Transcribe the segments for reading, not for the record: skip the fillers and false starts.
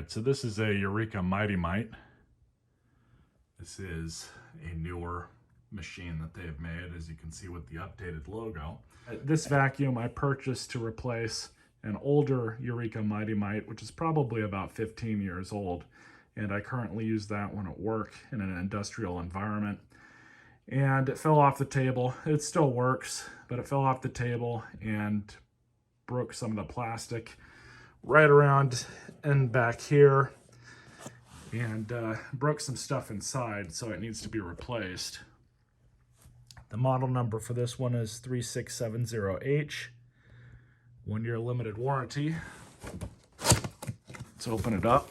right, so this is a Eureka Mite. This is a newer machine that they've made, as you can see with the updated logo. This vacuum I purchased to replace an older Eureka Mite, which is probably about 15 years old. And I currently use that one at work in an industrial environment. And it fell off the table. It still works, but it fell off the table and broke some of the plastic right around and back here, and broke some stuff inside, so it needs to be replaced. The model number for this one is 3670H. 1-year limited warranty. Let's open it up.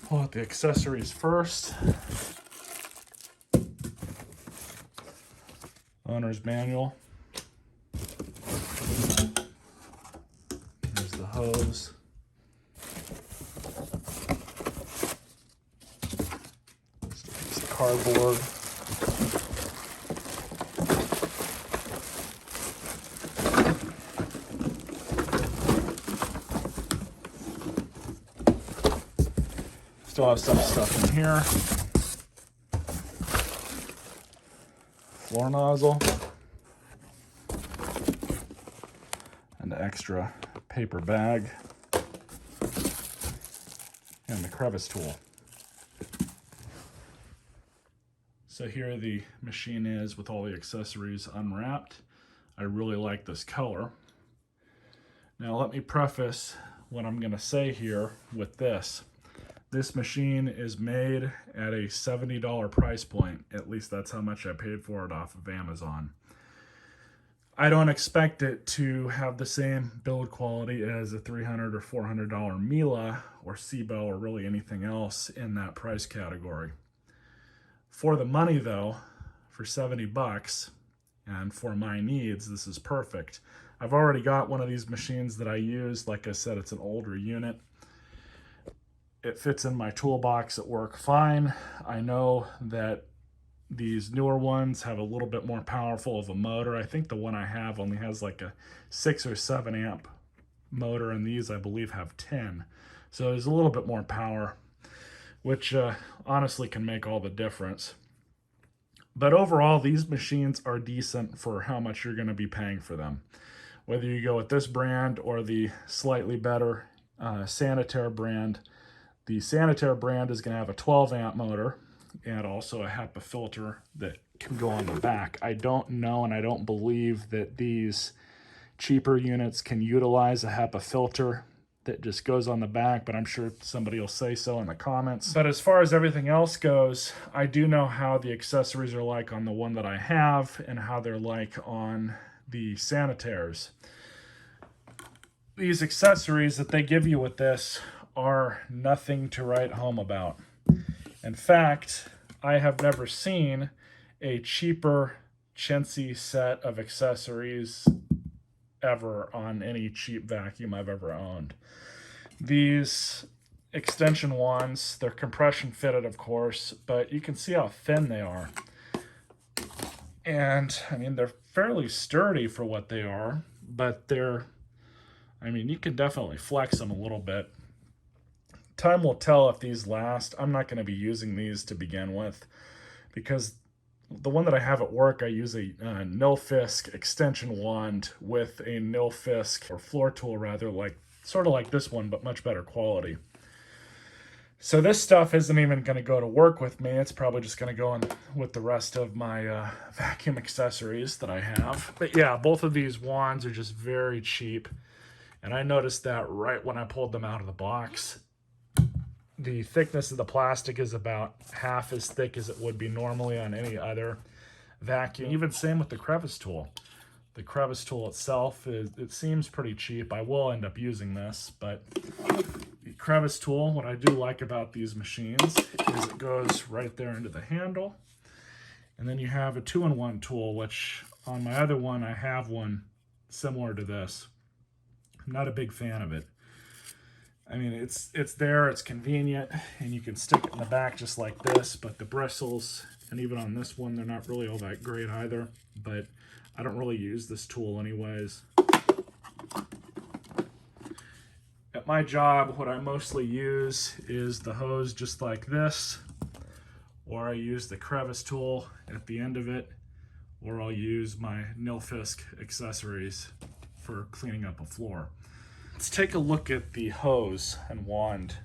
Pull out the accessories first. Owner's manual. Here's the hose. Just a piece of cardboard. Still have some stuff in here. Floor nozzle. And the extra paper bag. And the crevice tool. So here the machine is with all the accessories unwrapped. I really like this color. Now let me preface what I'm going to say here with this. This machine is made at a $70 price point. At least that's how much I paid for it off of Amazon. I don't expect it to have the same build quality as a $300 or $400 Miele or Cibo or really anything else in that price category. For the money though, for 70 bucks, and for my needs, this is perfect. I've already got one of these machines that I use. Like I said, it's an older unit. It fits in my toolbox at work fine. I know that these newer ones have a little bit more powerful of a motor. I think the one I have only has like a 6 or 7 amp motor, and these I believe have 10. So there's a little bit more power, which honestly can make all the difference. But overall, these machines are decent for how much you're going to be paying for them. Whether you go with this brand or the slightly better Sanitaire brand. The Sanitaire brand is going to have a 12 amp motor and also a HEPA filter that can go on the back. I don't know, and I don't believe that these cheaper units can utilize a HEPA filter that just goes on the back, but I'm sure somebody will say so in the comments. But as far as everything else goes, I do know how the accessories are like on the one that I have and how they're like on the Sanitaires. These accessories that they give you with this are nothing to write home about. In fact, I have never seen a cheaper chintzy set of accessories ever on any cheap vacuum I've ever owned. These extension wands, they're compression fitted, of course, but you can see how thin they are. And I mean, they're fairly sturdy for what they are, but you can definitely flex them a little bit. Time will tell if these last. I'm not going to be using these to begin with, because the one that I have at work, I use a Nilfisk extension wand with a Nilfisk, or floor tool rather, sort of like this one, but much better quality. So this stuff isn't even going to go to work with me. It's probably just going to go in with the rest of my vacuum accessories that I have. But yeah, both of these wands are just very cheap. And I noticed that right when I pulled them out of the box. The thickness of the plastic is about half as thick as it would be normally on any other vacuum. Even same with the crevice tool. The crevice tool itself, it seems pretty cheap. I will end up using this, but the crevice tool, what I do like about these machines is it goes right there into the handle. And then you have a 2-in-1 tool, which on my other one, I have one similar to this. I'm not a big fan of it. I mean, it's there, it's convenient, and you can stick it in the back just like this, but the bristles, and even on this one, they're not really all that great either, but I don't really use this tool anyways. At my job, what I mostly use is the hose just like this, or I use the crevice tool at the end of it, or I'll use my Nilfisk accessories for cleaning up a floor. Let's take a look at the hose and wand.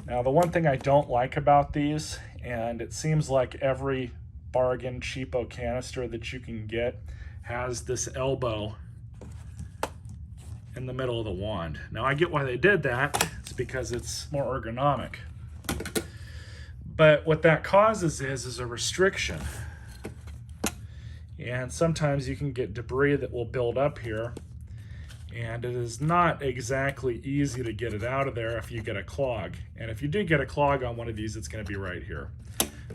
Now, the one thing I don't like about these, and it seems like every bargain cheapo canister that you can get has this elbow in the middle of the wand. Now, I get why they did that. It's because it's more ergonomic. But what that causes is a restriction. And sometimes you can get debris that will build up here, and it is not exactly easy to get it out of there if you get a clog. And if you do get a clog on one of these, it's going to be right here.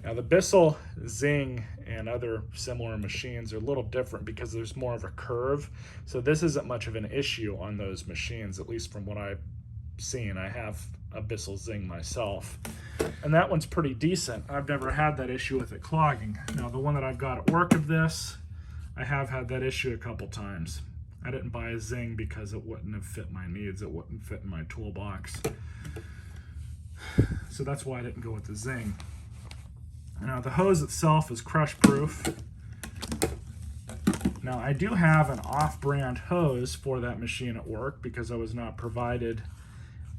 Now, the Bissell Zing and other similar machines are a little different because there's more of a curve. So this isn't much of an issue on those machines, at least from what I've seen. I have a Bissell Zing myself, and that one's pretty decent. I've never had that issue with it clogging. Now, the one that I've got at work of this, I have had that issue a couple times. I didn't buy a Zing because it wouldn't have fit my needs. It wouldn't fit in my toolbox. So that's why I didn't go with the Zing. Now, the hose itself is crush proof. Now, I do have an off-brand hose for that machine at work because I was not provided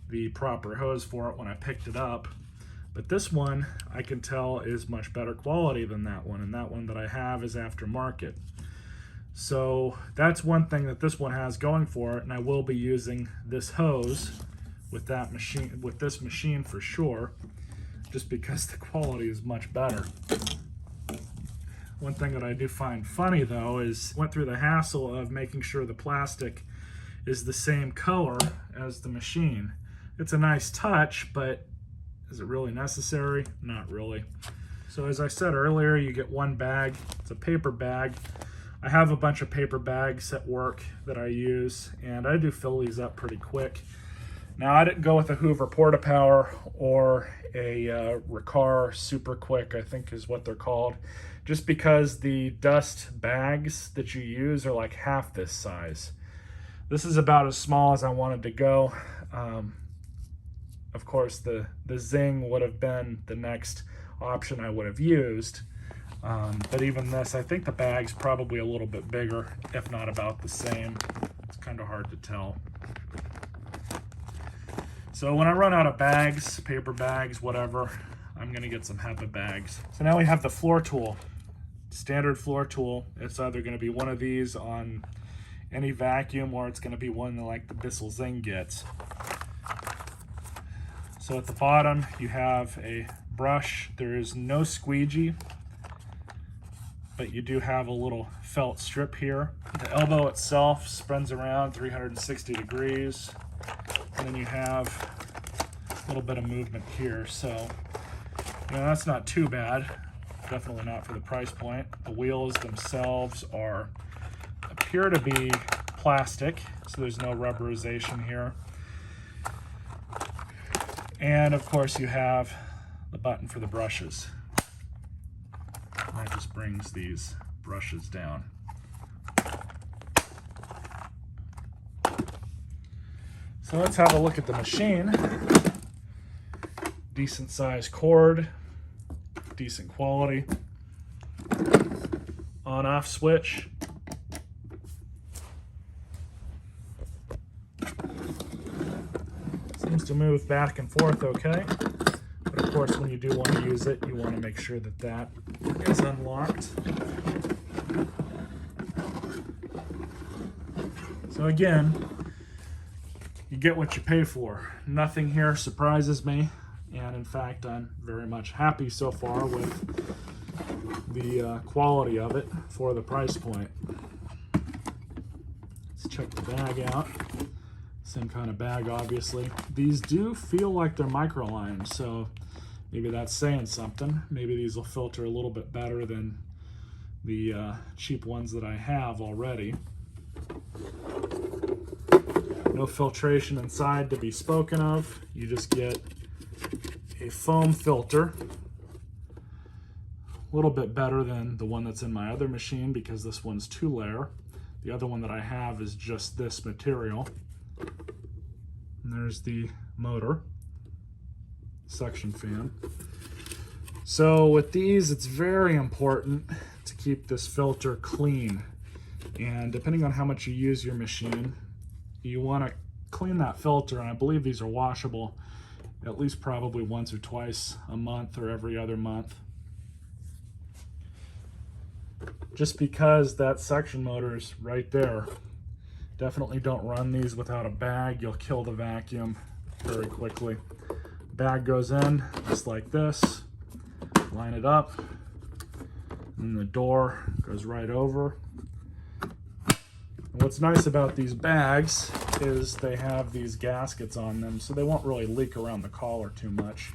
the proper hose for it when I picked it up. But this one, I can tell, is much better quality than that one, and that one that I have is aftermarket. So that's one thing that this one has going for it, and I will be using this hose with that machine, with this machine for sure, just because the quality is much better. One thing that I do find funny though is went through the hassle of making sure the plastic is the same color as the machine. It's a nice touch, but is it really necessary? Not really. So as I said earlier, you get one bag. It's a paper bag. I have a bunch of paper bags at work that I use, and I do fill these up pretty quick. Now, I didn't go with a Hoover Porta-Power or a Riccar Super Quick, I think is what they're called, just because the dust bags that you use are like half this size. This is about as small as I wanted to go. Of course, the Zing would have been the next option I would have used. But even this, I think the bag's probably a little bit bigger, if not about the same. It's kind of hard to tell. So when I run out of bags, paper bags, whatever, I'm gonna get some HEPA bags. So now we have the floor tool, standard floor tool. It's either gonna be one of these on any vacuum, or it's gonna be one like the Bissell Zing gets. So at the bottom, you have a brush. There is no squeegee, but you do have a little felt strip here. The elbow itself spins around 360 degrees. And then you have a little bit of movement here. So, you know, that's not too bad. Definitely not for the price point. The wheels themselves appear to be plastic, so there's no rubberization here. And of course you have the button for the brushes. And that just brings these brushes down. So let's have a look at the machine. Decent size cord, decent quality. On-off switch. Seems to move back and forth okay. But of course, when you do want to use it, you want to make sure that that is unlocked. So again, you get what you pay for. Nothing here surprises me, and in fact, I'm very much happy so far with the quality of it for the price point. Let's check the bag out. Same kind of bag, obviously. These do feel like they're microlined, so maybe that's saying something. Maybe these will filter a little bit better than the cheap ones that I have already. No filtration inside to be spoken of. You just get a foam filter. A little bit better than the one that's in my other machine because this one's 2-layer. The other one that I have is just this material. And there's the motor, suction fan. So with these, it's very important to keep this filter clean. And depending on how much you use your machine, you want to clean that filter. And I believe these are washable at least probably once or twice a month or every other month. Just because that suction motor's right there. Definitely don't run these without a bag. You'll kill the vacuum very quickly. Bag goes in just like this. Line it up. And the door goes right over. And what's nice about these bags is they have these gaskets on them, so they won't really leak around the collar too much.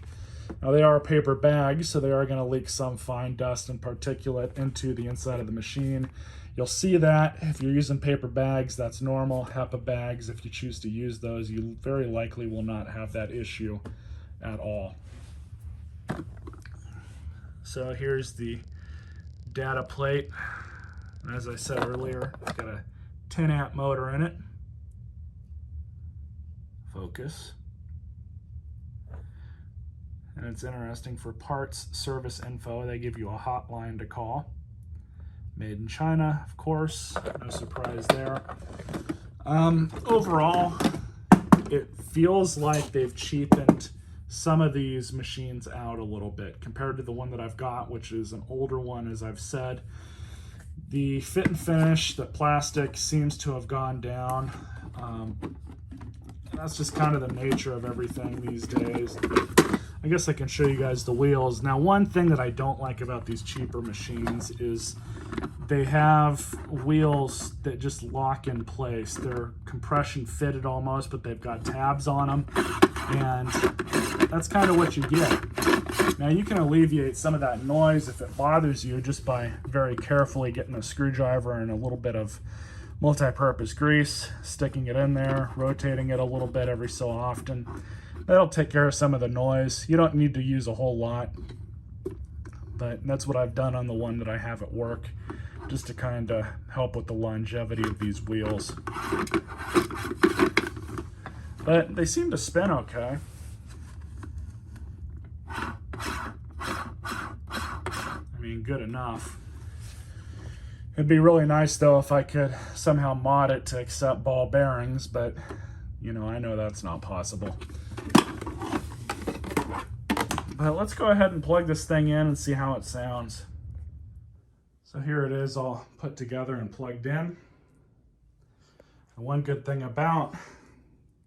Now they are paper bags, so they are going to leak some fine dust and particulate into the inside of the machine. You'll see that if you're using paper bags, that's normal. HEPA bags, if you choose to use those, you very likely will not have that issue at all. So here's the data plate. As I said earlier, it's got a 10 amp motor in it. Focus. And it's interesting for parts service info, they give you a hotline to call. Made in China, of course, no surprise there. Overall, it feels like they've cheapened some of these machines out a little bit compared to the one that I've got, which is an older one, as I've said. The fit and finish, the plastic seems to have gone down. That's just kind of the nature of everything these days. I guess I can show you guys the wheels. Now, one thing that I don't like about these cheaper machines is they have wheels that just lock in place. They're compression fitted almost, but they've got tabs on them, and that's kind of what you get. Now, you can alleviate some of that noise if it bothers you just by very carefully getting a screwdriver and a little bit of multi-purpose grease, sticking it in there, rotating it a little bit every so often. That'll take care of some of the noise. You don't need to use a whole lot, but that's what I've done on the one that I have at work, just to kind of help with the longevity of these wheels. But they seem to spin okay. I mean, good enough. It'd be really nice though if I could somehow mod it to accept ball bearings, but you know, I know that's not possible. But let's go ahead and plug this thing in and see how it sounds. So here it is all put together and plugged in. And one good thing about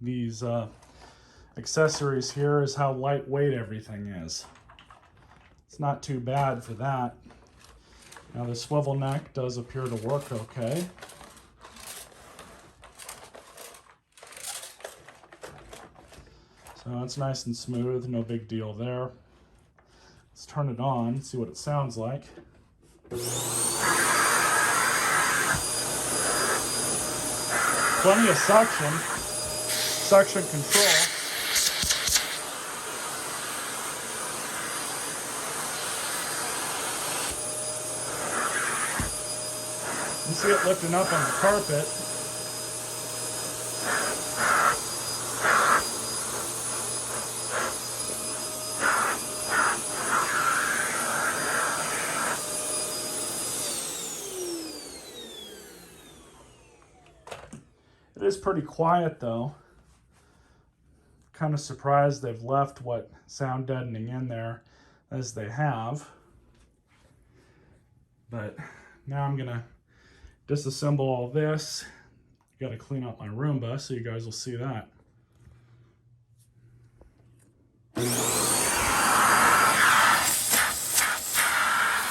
these accessories here is how lightweight everything is. It's not too bad for that. Now the swivel neck does appear to work okay. So it's nice and smooth, no big deal there. Let's turn it on, see what it sounds like. Plenty of suction control. You can see it lifting up on the carpet. It is pretty quiet though. Kind of surprised they've left what sound deadening in there as they have. But now I'm gonna disassemble all this. Got to clean up my Roomba so you guys will see that.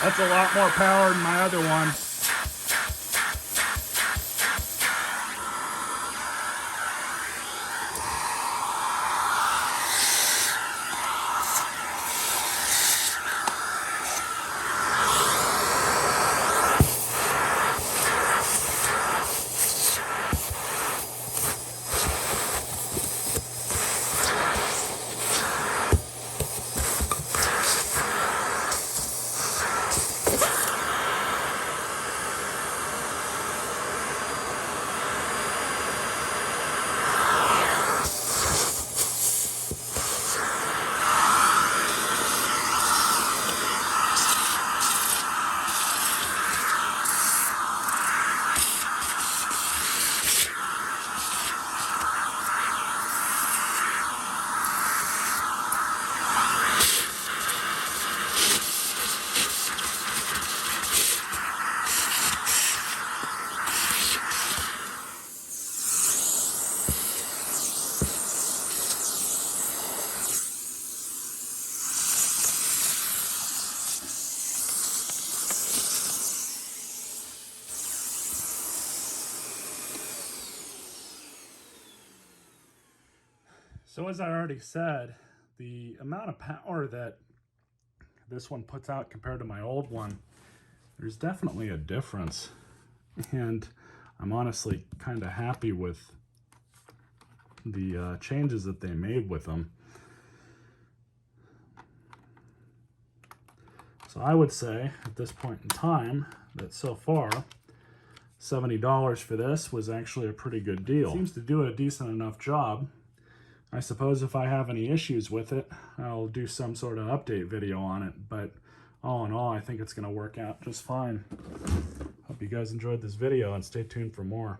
That's a lot more power than my other one. So as I already said, the amount of power that this one puts out compared to my old one, there's definitely a difference. And I'm honestly kind of happy with the changes that they made with them. So I would say at this point in time that so far $70 for this was actually a pretty good deal. It seems to do a decent enough job. I suppose if I have any issues with it, I'll do some sort of update video on it, but all in all, I think it's going to work out just fine. Hope you guys enjoyed this video and stay tuned for more.